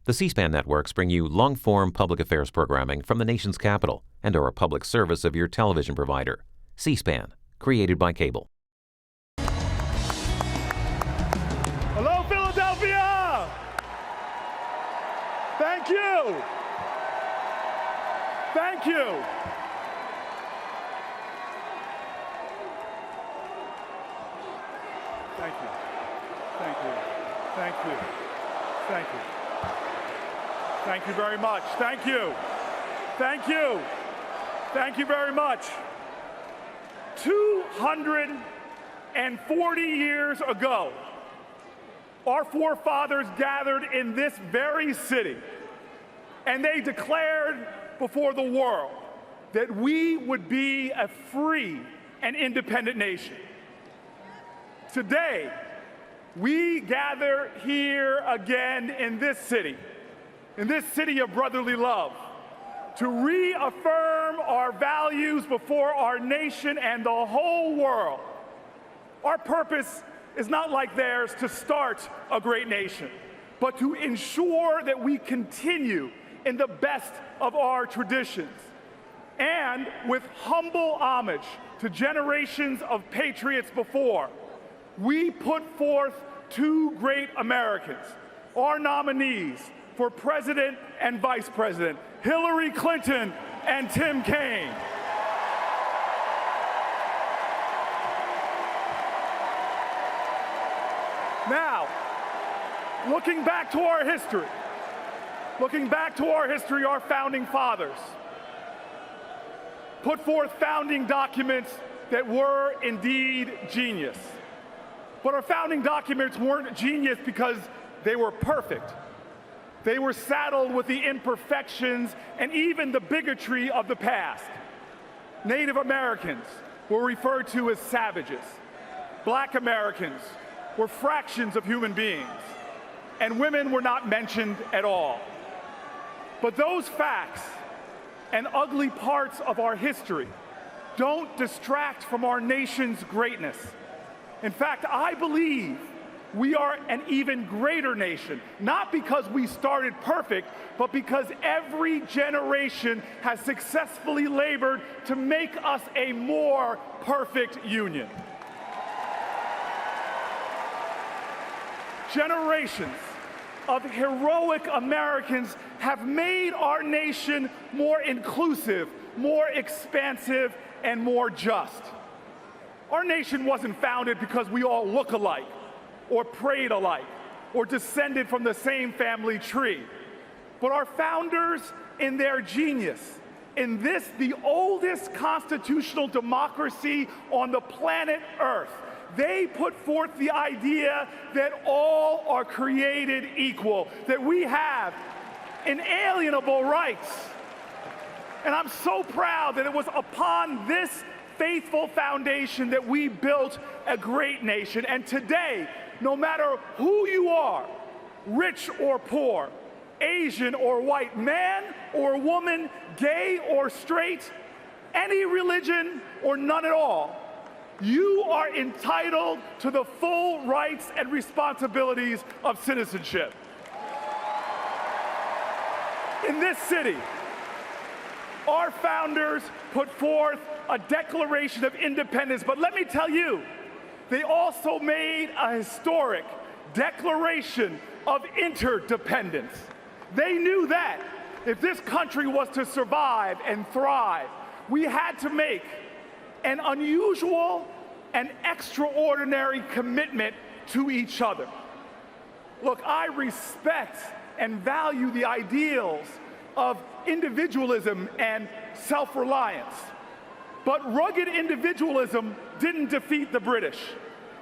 The C-SPAN networks bring you long-form public affairs programming from the nation's capital and are a public service of your television provider. C-SPAN, created by cable. Hello, Philadelphia! Thank you! Thank you! Thank you. Thank you. Thank you. Thank you. Thank you very much. Thank you. Thank you. Thank you very much. 240 years ago, our forefathers gathered in this very city, and they declared before the world that we would be a free and independent nation. Today, we gather here again in this city of brotherly love, to reaffirm our values before our nation and the whole world. Our purpose is not like theirs to start a great nation, but to ensure that we continue in the best of our traditions. And with humble homage to generations of patriots before, we put forth two great Americans, our nominees for President and Vice President, Hillary Clinton and Tim Kaine. Now, looking back to our history, our founding fathers put forth founding documents that were indeed genius. But our founding documents weren't genius because they were perfect. They were saddled with the imperfections and even the bigotry of the past. Native Americans were referred to as savages. Black Americans were fractions of human beings. And women were not mentioned at all. But those facts and ugly parts of our history don't distract from our nation's greatness. In fact, I believe we are an even greater nation, not because we started perfect, but because every generation has successfully labored to make us a more perfect union. Generations of heroic Americans have made our nation more inclusive, more expansive, and more just. Our nation wasn't founded because we all look alike, or prayed alike, or descended from the same family tree. But our founders, in their genius, in this, the oldest constitutional democracy on the planet Earth, they put forth the idea that all are created equal, that we have inalienable rights. And I'm so proud that it was upon this faithful foundation that we built a great nation. And today, no matter who you are, rich or poor, Asian or white, man or woman, gay or straight, any religion or none at all, you are entitled to the full rights and responsibilities of citizenship. In this city, our founders put forth a Declaration of Independence, but let me tell you, they also made a historic Declaration of Interdependence. They knew that if this country was to survive and thrive, we had to make an unusual and extraordinary commitment to each other. Look, I respect and value the ideals of individualism and self-reliance. But rugged individualism didn't defeat the British.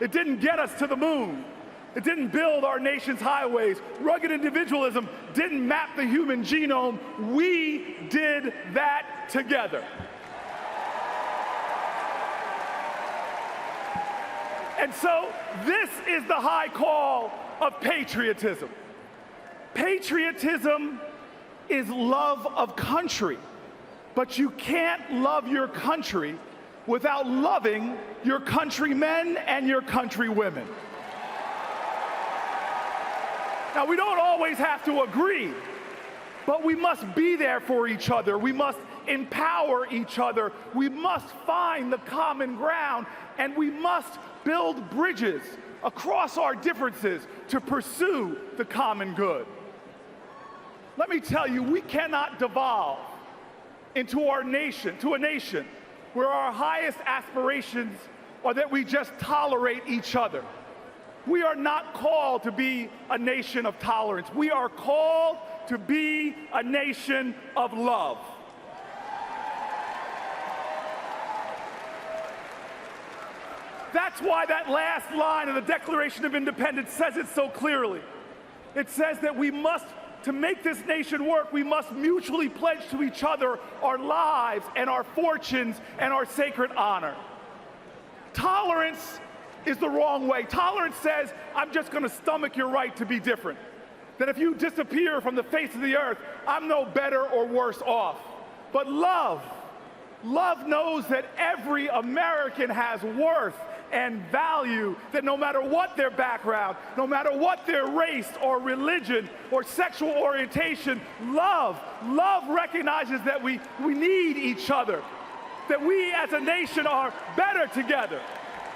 It didn't get us to the moon. It didn't build our nation's highways. Rugged individualism didn't map the human genome. We did that together. And so this is the high call of patriotism. Patriotism is love of country, but you can't love your country without loving your countrymen and your countrywomen. Now, we don't always have to agree, but we must be there for each other. We must empower each other. We must find the common ground, and we must build bridges across our differences to pursue the common good. Let me tell you, we cannot devolve into a nation where our highest aspirations are that we just tolerate each other. We are not called to be a nation of tolerance. We are called to be a nation of love. That's why that last line of the Declaration of Independence says it so clearly. It says that we must, to make this nation work, we must mutually pledge to each other our lives and our fortunes and our sacred honor. Tolerance is the wrong way. Tolerance says, I'm just going to stomach your right to be different. That if you disappear from the face of the earth, I'm no better or worse off. But love knows that every American has worth and value, that no matter what their background, no matter what their race or religion or sexual orientation, love recognizes that we need each other, that we as a nation are better together,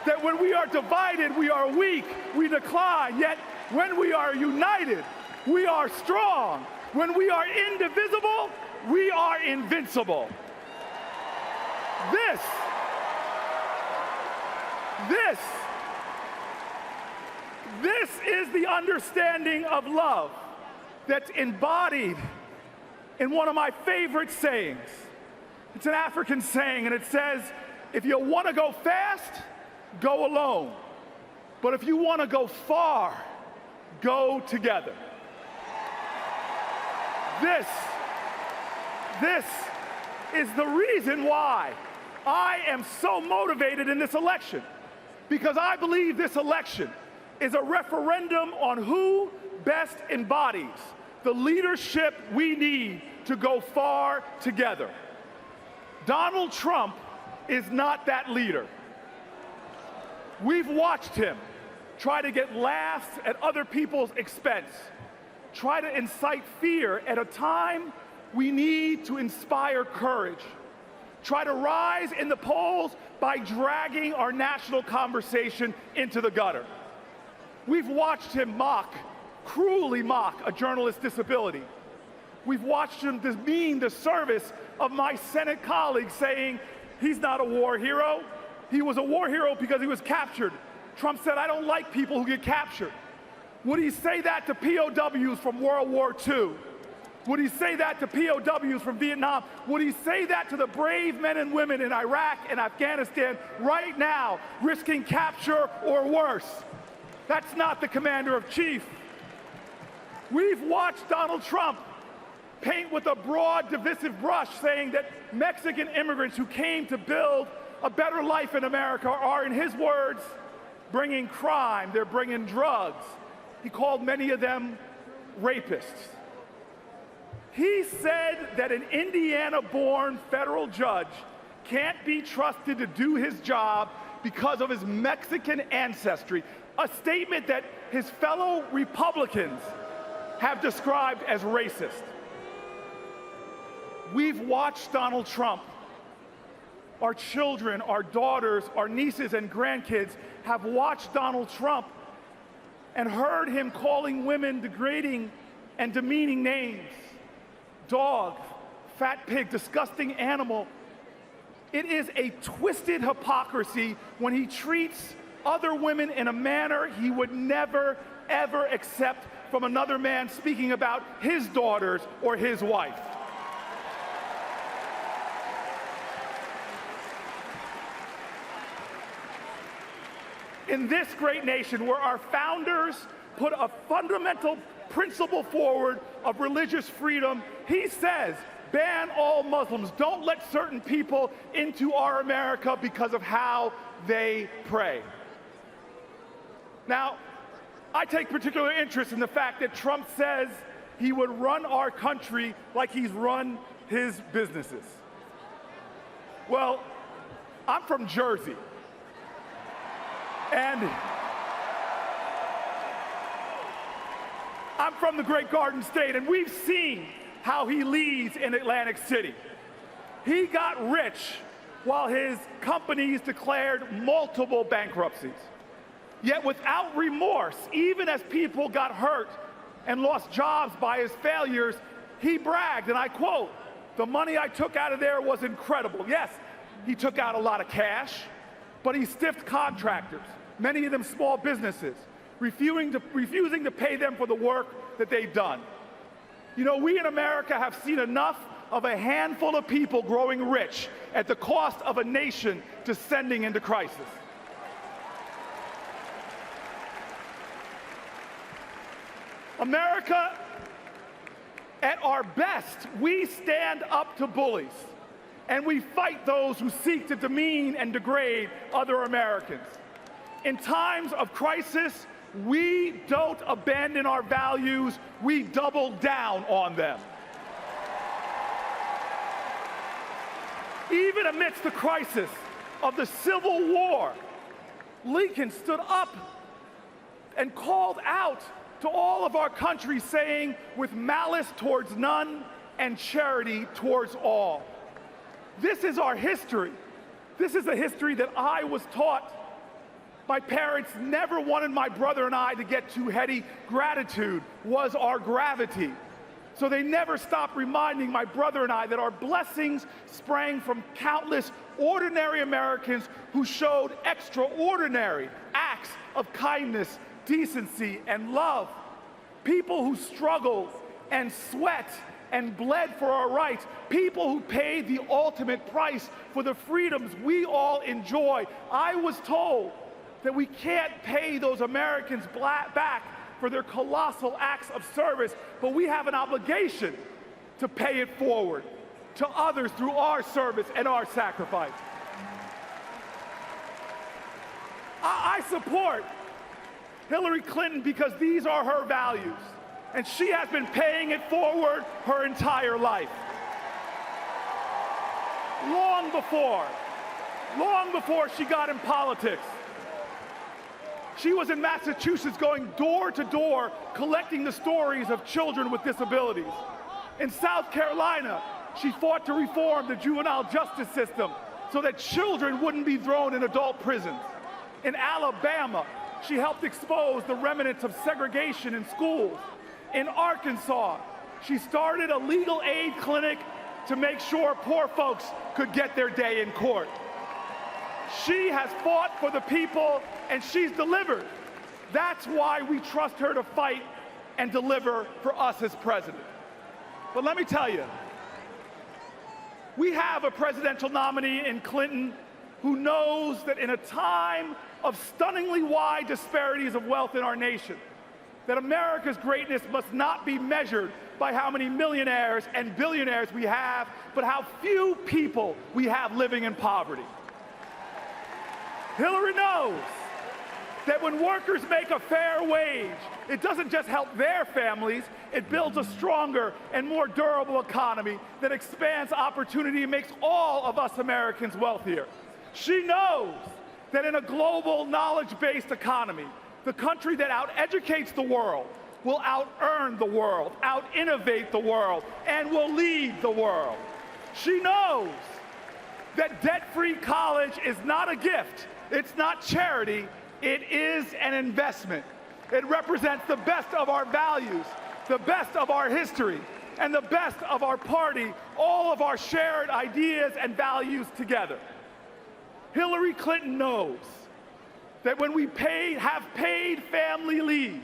that when we are divided, we are weak, we decline, yet when we are united, we are strong. When we are indivisible, we are invincible. This is the understanding of love that's embodied in one of my favorite sayings. It's an African saying, and it says, if you want to go fast, go alone. But if you want to go far, go together. This is the reason why I am so motivated in this election, because I believe this election is a referendum on who best embodies the leadership we need to go far together. Donald Trump is not that leader. We've watched him try to get laughs at other people's expense, try to incite fear at a time we need to inspire courage, try to rise in the polls by dragging our national conversation into the gutter. We've watched him cruelly mock a journalist's disability. We've watched him demean the service of my Senate colleagues, saying he's not a war hero. He was a war hero because he was captured. Trump said, I don't like people who get captured. Would he say that to POWs from World War II? Would he say that to POWs from Vietnam? Would he say that to the brave men and women in Iraq and Afghanistan right now, risking capture or worse? That's not the commander-in-chief. We've watched Donald Trump paint with a broad, divisive brush, saying that Mexican immigrants who came to build a better life in America are, in his words, bringing crime, they're bringing drugs. He called many of them rapists. He said that an Indiana-born federal judge can't be trusted to do his job because of his Mexican ancestry, a statement that his fellow Republicans have described as racist. We've watched Donald Trump. Our children, our daughters, our nieces and grandkids have watched Donald Trump and heard him calling women degrading and demeaning names. Dog, fat pig, disgusting animal. It is a twisted hypocrisy when he treats other women in a manner he would never, ever accept from another man speaking about his daughters or his wife. In this great nation where our founders put a fundamental principle forward of religious freedom, he says, ban all Muslims. Don't let certain people into our America because of how they pray. Now, I take particular interest in the fact that Trump says he would run our country like he's run his businesses. Well, I'm from Jersey. I'm from the Great Garden State, and we've seen how he leads in Atlantic City. He got rich while his companies declared multiple bankruptcies. Yet without remorse, even as people got hurt and lost jobs by his failures, he bragged, and I quote, "The money I took out of there was incredible." Yes, he took out a lot of cash, but he stiffed contractors, many of them small businesses, refusing to pay them for the work that they've done. You know, we in America have seen enough of a handful of people growing rich at the cost of a nation descending into crisis. America, at our best, we stand up to bullies, and we fight those who seek to demean and degrade other Americans. In times of crisis, we don't abandon our values, we double down on them. Even amidst the crisis of the Civil War, Lincoln stood up and called out to all of our country, saying, "With malice towards none and charity towards all." This is our history. This is a history that I was taught. My parents never wanted my brother and I to get too heady. Gratitude was our gravity. So they never stopped reminding my brother and I that our blessings sprang from countless ordinary Americans who showed extraordinary acts of kindness, decency, and love. People who struggled and sweat and bled for our rights. People who paid the ultimate price for the freedoms we all enjoy. I was told that we can't pay those Americans back for their colossal acts of service, but we have an obligation to pay it forward to others through our service and our sacrifice. I support Hillary Clinton because these are her values, and she has been paying it forward her entire life. Long before she got in politics, she was in Massachusetts going door to door collecting the stories of children with disabilities. In South Carolina, she fought to reform the juvenile justice system so that children wouldn't be thrown in adult prisons. In Alabama, she helped expose the remnants of segregation in schools. In Arkansas, she started a legal aid clinic to make sure poor folks could get their day in court. She has fought for the people, and she's delivered. That's why we trust her to fight and deliver for us as president. But let me tell you, we have a presidential nominee in Clinton who knows that in a time of stunningly wide disparities of wealth in our nation, that America's greatness must not be measured by how many millionaires and billionaires we have, but how few people we have living in poverty. Hillary knows that when workers make a fair wage, it doesn't just help their families, it builds a stronger and more durable economy that expands opportunity and makes all of us Americans wealthier. She knows that in a global knowledge-based economy, the country that out-educates the world will out-earn the world, out-innovate the world, and will lead the world. She knows that debt-free college is not a gift. It's not charity, it is an investment. It represents the best of our values, the best of our history, and the best of our party, all of our shared ideas and values together. Hillary Clinton knows that when we have paid family leave,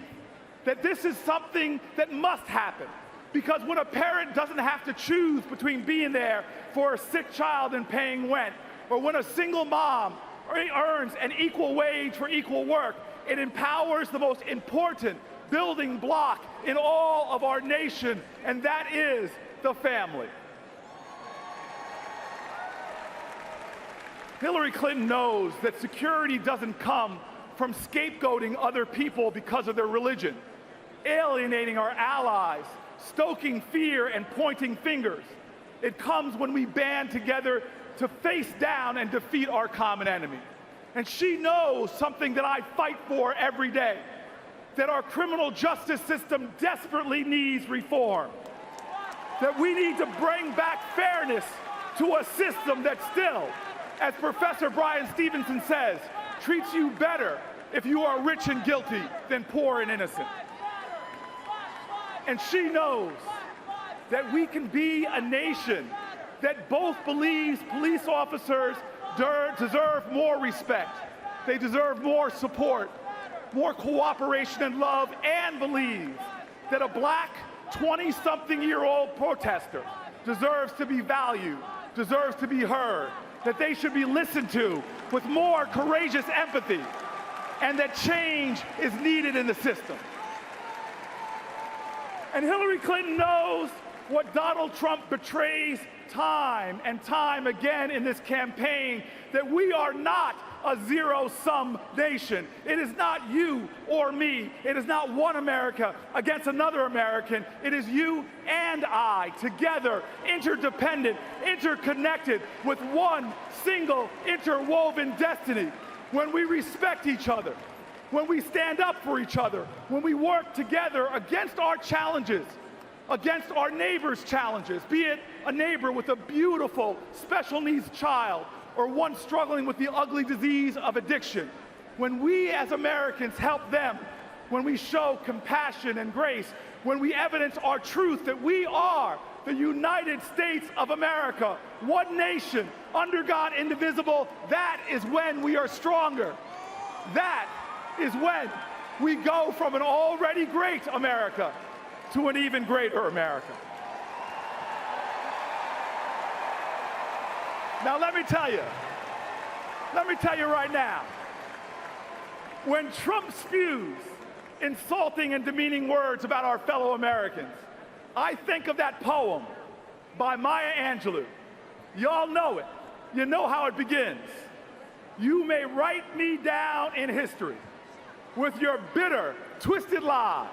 that this is something that must happen. Because when a parent doesn't have to choose between being there for a sick child and paying rent, or when a single mom earns an equal wage for equal work, it empowers the most important building block in all of our nation, and that is the family. Hillary Clinton knows that security doesn't come from scapegoating other people because of their religion, alienating our allies, stoking fear, and pointing fingers. It comes when we band together to face down and defeat our common enemy. And she knows something that I fight for every day, that our criminal justice system desperately needs reform, that we need to bring back fairness to a system that still, as Professor Brian Stevenson says, treats you better if you are rich and guilty than poor and innocent. And she knows that we can be a nation that both believes police officers deserve more respect, they deserve more support, more cooperation and love, and believes that a black 20-something-year-old protester deserves to be valued, deserves to be heard, that they should be listened to with more courageous empathy, and that change is needed in the system. And Hillary Clinton knows what Donald Trump betrays time and time again in this campaign, that we are not a zero-sum nation. It is not you or me. It is not one America against another American. It is you and I, together, interdependent, interconnected, with one single interwoven destiny. When we respect each other, when we stand up for each other, when we work together against our challenges, against our neighbor's challenges, be it a neighbor with a beautiful special needs child or one struggling with the ugly disease of addiction. When we as Americans help them, when we show compassion and grace, when we evidence our truth that we are the United States of America, one nation, under God, indivisible, that is when we are stronger. That is when we go from an already great America to an even greater America. Now let me tell you right now, when Trump spews insulting and demeaning words about our fellow Americans, I think of that poem by Maya Angelou. Y'all know it. You know how it begins. You may write me down in history with your bitter, twisted lies.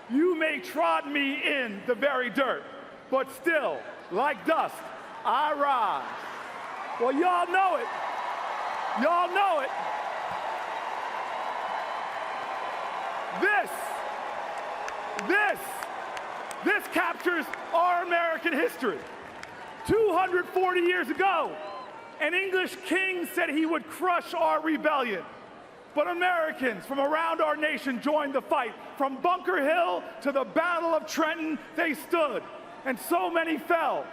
You may trod me in the very dirt, but still, like dust, I rise. Well, y'all know it. Y'all know it. This captures our American history. 240 years ago, an English king said he would crush our rebellion. But Americans from around our nation joined the fight. From Bunker Hill to the Battle of Trenton, they stood, and so many fell,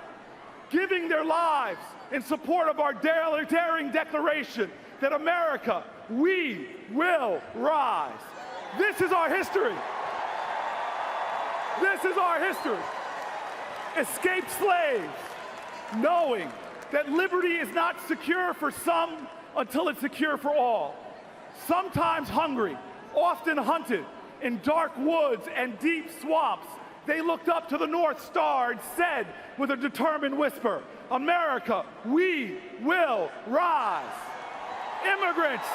giving their lives in support of our daring declaration that America, we will rise. This is our history. This is our history. Escaped slaves, knowing that liberty is not secure for some until it's secure for all. Sometimes hungry, often hunted in dark woods and deep swamps, they looked up to the North Star and said with a determined whisper, America, we will rise. Immigrants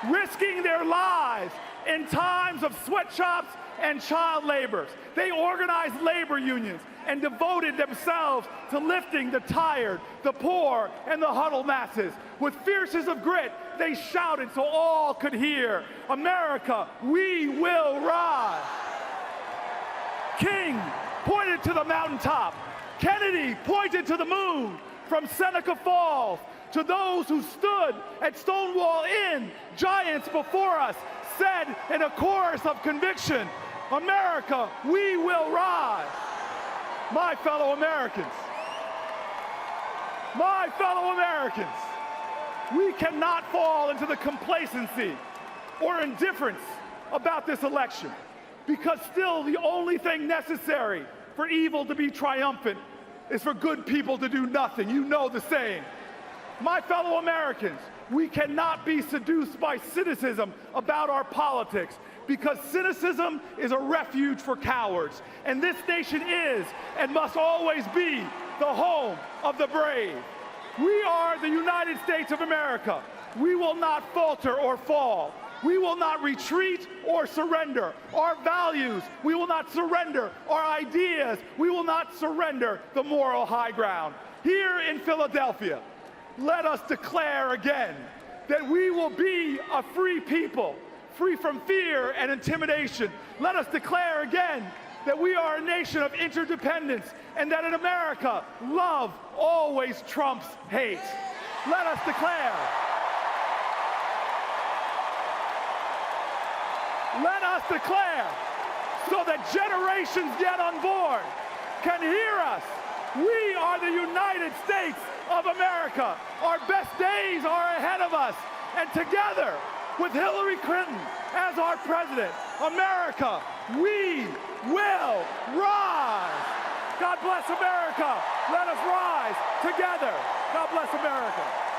risking their lives in times of sweatshops and child labor. They organized labor unions and devoted themselves to lifting the tired, the poor, and the huddled masses. With fierceness of grit, they shouted so all could hear, America, we will rise. King pointed to the mountaintop. Kennedy pointed to the moon. From Seneca Falls to those who stood at Stonewall Inn, giants before us said in a chorus of conviction, America, we will rise. My fellow Americans, we cannot fall into the complacency or indifference about this election, because still the only thing necessary for evil to be triumphant is for good people to do nothing. You know the saying. My fellow Americans, we cannot be seduced by cynicism about our politics, because cynicism is a refuge for cowards. And this nation is and must always be the home of the brave. We are the United States of America. We will not falter or fall. We will not retreat or surrender. Our values, we will not surrender. Our ideas, we will not surrender the moral high ground. Here in Philadelphia, let us declare again that we will be a free people, free from fear and intimidation. Let us declare again that we are a nation of interdependence and that in America, love always trumps hate. Let us declare. Let us declare so that generations yet unborn can hear us. We are the United States of America. Our best days are ahead of us. And together with Hillary Clinton as our president, America, we will rise. God bless America. Let us rise together. God bless America.